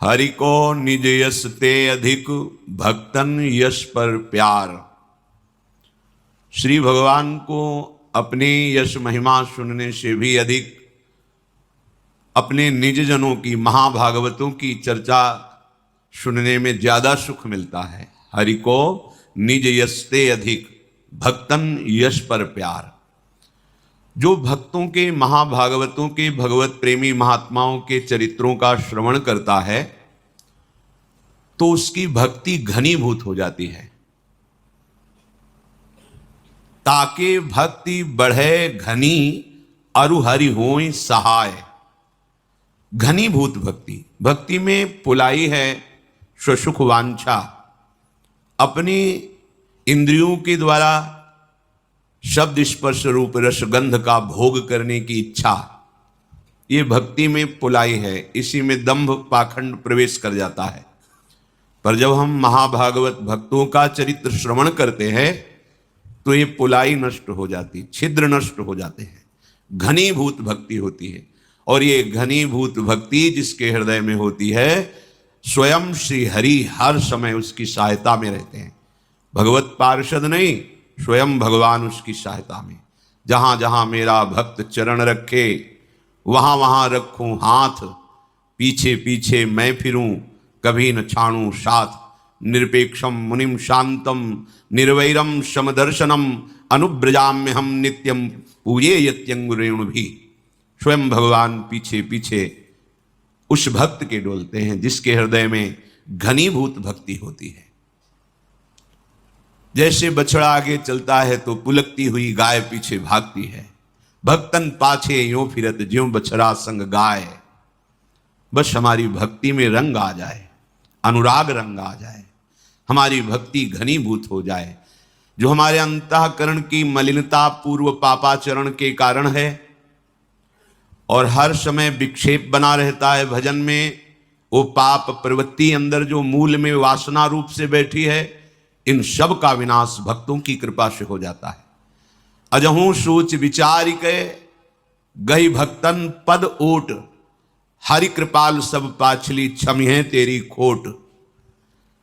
हरि को निज यश ते अधिक, भक्तन यश पर प्यार। श्री भगवान को अपने यश महिमा सुनने से भी अधिक अपने निज जनों की, महाभागवतों की चर्चा सुनने में ज्यादा सुख मिलता है। हरि को निज यश ते अधिक, भक्तन यश पर प्यार। जो भक्तों के, महाभागवतों के, भगवत प्रेमी महात्माओं के चरित्रों का श्रवण करता है तो उसकी भक्ति घनीभूत हो जाती है। ताके भक्ति बढ़े घनी, अरु हरि होय सहाय। घनीभूत भक्ति, भक्ति में पुलाई है स्वसुख वांछा, अपनी इंद्रियों के द्वारा शब्द स्पर्श रूप रसगंध का भोग करने की इच्छा, ये भक्ति में पुलाई है। इसी में दंभ पाखंड प्रवेश कर जाता है। पर जब हम महाभागवत भक्तों का चरित्र श्रवण करते हैं तो ये पुलाई नष्ट हो जाती, छिद्र नष्ट हो जाते हैं, घनीभूत भक्ति होती है। और ये घनीभूत भक्ति जिसके हृदय में होती है, स्वयं श्री हरि हर समय उसकी सहायता में रहते हैं। भगवत पार्षद नहीं, स्वयं भगवान उसकी सहायता में। जहां जहां मेरा भक्त चरण रखे, वहां वहां रखूं हाथ, पीछे पीछे मैं फिरूं, कभी न छाणूं साथ। निरपेक्षम मुनिम शांतम, निर्वैरम समदर्शनम, अनुब्रजाम्य हम नित्यम पूजे यत्यंगुरेणु भी। स्वयं भगवान पीछे पीछे उस भक्त के डोलते हैं जिसके हृदय में घनीभूत भक्ति होती है। जैसे बछड़ा आगे चलता है तो पुलकती हुई गाय पीछे भागती है। भक्तन पाछे यूं फिरत ज्यों बछड़ा संग गाय। बस हमारी भक्ति में रंग आ जाए, अनुराग रंग आ जाए, हमारी भक्ति घनीभूत हो जाए। जो हमारे अंतःकरण की मलिनता पूर्व पापाचरण के कारण है और हर समय विक्षेप बना रहता है भजन में, वो पाप प्रवृत्ति अंदर जो मूल में वासना रूप से बैठी है, इन सब का विनाश भक्तों की कृपा से हो जाता है। अजहू सोच विचार के गई भक्तन पद ओट, हरि कृपाल सब पाछली क्षमिहे तेरी खोट।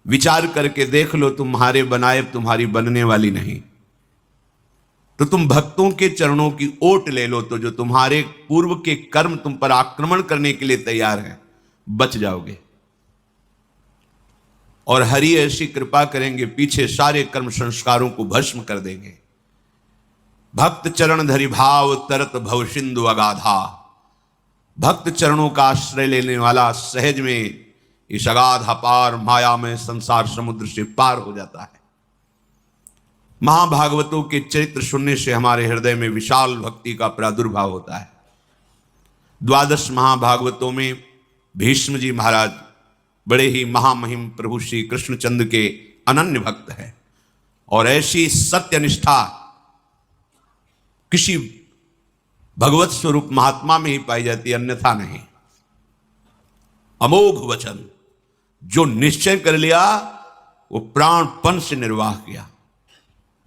विचार करके देख लो, तुम्हारे बनाए तुम्हारी बनने वाली नहीं। तो तुम भक्तों के चरणों की ओट ले लो, तो जो तुम्हारे पूर्व के कर्म तुम पर आक्रमण करने के लिए तैयार हैं, बच जाओगे। और हरि ऐसी कृपा करेंगे, पीछे सारे कर्म संस्कारों को भस्म कर देंगे। भक्त चरण धरि भाव तरत भव सिंधु अगाधा। भक्त चरणों का आश्रय लेने वाला सहज में इस अगाध अपार माया में संसार समुद्र से पार हो जाता है। महाभागवतों के चरित्र सुनने से हमारे हृदय में विशाल भक्ति का प्रादुर्भाव होता है। 12 महाभागवतों में भीष्म जी महाराज बड़े ही महामहिम प्रभु श्री कृष्णचंद्र के अनन्य भक्त हैं। और ऐसी सत्यनिष्ठा किसी भगवत स्वरूप महात्मा में ही पाई जाती, अन्यथा नहीं। अमोघ वचन, जो निश्चय कर लिया वो प्राणपन से निर्वाह किया,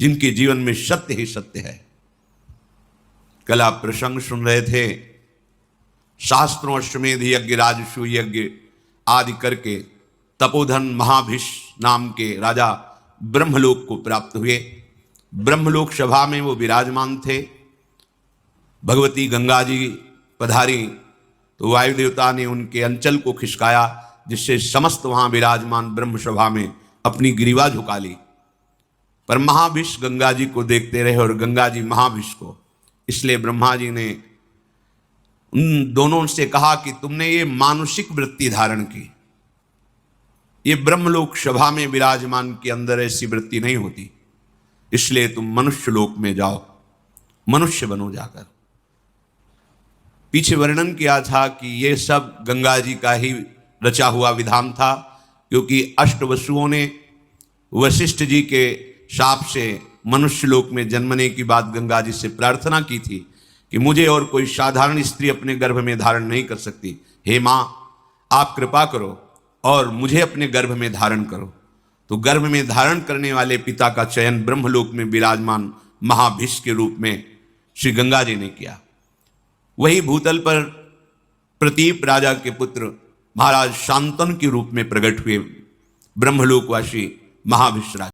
जिनके जीवन में सत्य ही सत्य है। कल आप प्रसंग सुन रहे थे, शास्त्रों अश्वमेध यज्ञ, राजसूय यज्ञ आदि करके तपोधन महाभीष्म नाम के राजा ब्रह्मलोक को प्राप्त हुए। ब्रह्मलोक सभा में वो विराजमान थे। भगवती गंगा जी पधारी तो वायु देवता ने उनके अंचल को खिसकाया, जिससे समस्त वहां विराजमान ब्रह्म सभा में अपनी ग्रीवा झुका ली। पर महाभीष्म गंगा जी को देखते रहे और गंगा जी महाभीष्म को। इसलिए ब्रह्मा जी ने उन दोनों से कहा कि तुमने ये मानुषिक वृत्ति धारण की, ये ब्रह्मलोक सभा में विराजमान के अंदर ऐसी वृत्ति नहीं होती, इसलिए तुम मनुष्य लोक में जाओ, मनुष्य बनो जाकर। पीछे वर्णन किया था कि ये सब गंगा जी का ही रचा हुआ विधान था, क्योंकि अष्टवसुओं ने वशिष्ठ जी के शाप से मनुष्य लोक में जन्मने की बात गंगा जी से प्रार्थना की थी कि मुझे और कोई साधारण स्त्री अपने गर्भ में धारण नहीं कर सकती। हे माँ, आप कृपा करो और मुझे अपने गर्भ में धारण करो। तो गर्भ में धारण करने वाले पिता का चयन ब्रह्मलोक में विराजमान महाभीष्म के रूप में श्री गंगा जी ने किया। वही भूतल पर प्रतीप राजा के पुत्र महाराज शांतन के रूप में प्रकट हुए ब्रह्मलोकवासी महाविश्राग।